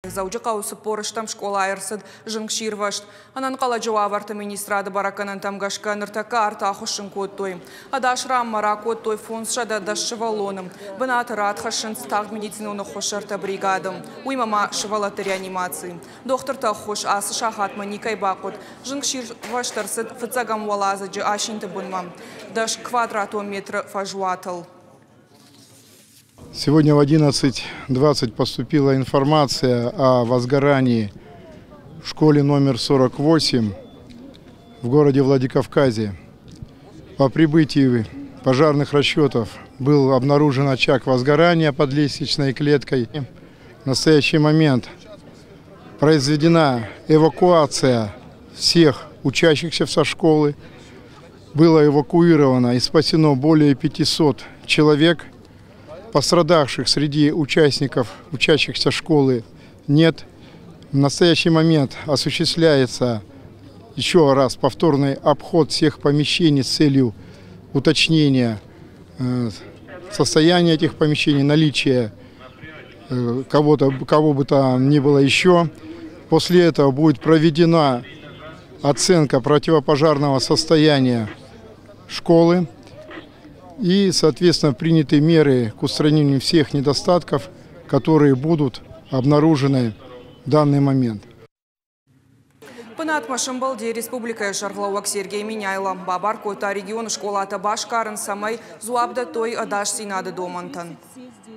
Заужы қаусы порыштам школа айырсыд жыңширвашт. Анан қала жауаварты министрады бараканан тамгашка ныртака арта ахушын коттой. Адашрам мара коттой фонсшада дашшывалоным. Бынаты радхашын стаг медициноны хошарта бригадым. Уймама шывалаты реанимации. Доктор-та хош асы шахатма никай бақыт. Жыңширваштарсыд фыцагам валазы жы ашинты бұнмам. Даш квадратометр фажуатыл. Сегодня в 11:20 поступила информация о возгорании в школе номер 48 в городе Владикавказе. По прибытии пожарных расчетов был обнаружен очаг возгорания под лестничной клеткой. В настоящий момент произведена эвакуация всех учащихся со школы. Было эвакуировано и спасено более 500 человек. Пострадавших среди участников, учащихся школы нет. В настоящий момент осуществляется еще раз повторный обход всех помещений с целью уточнения состояния этих помещений, наличия кого бы то ни было еще. После этого будет проведена оценка противопожарного состояния школы. И, соответственно, приняты меры к устранению всех недостатков, которые будут обнаружены в данный момент. Пынат Машимбалде Республика Шарлауак Сергей Миняйла. Бабар Кота регион школа Табашкарын самай зуабда той адаш синады домантан.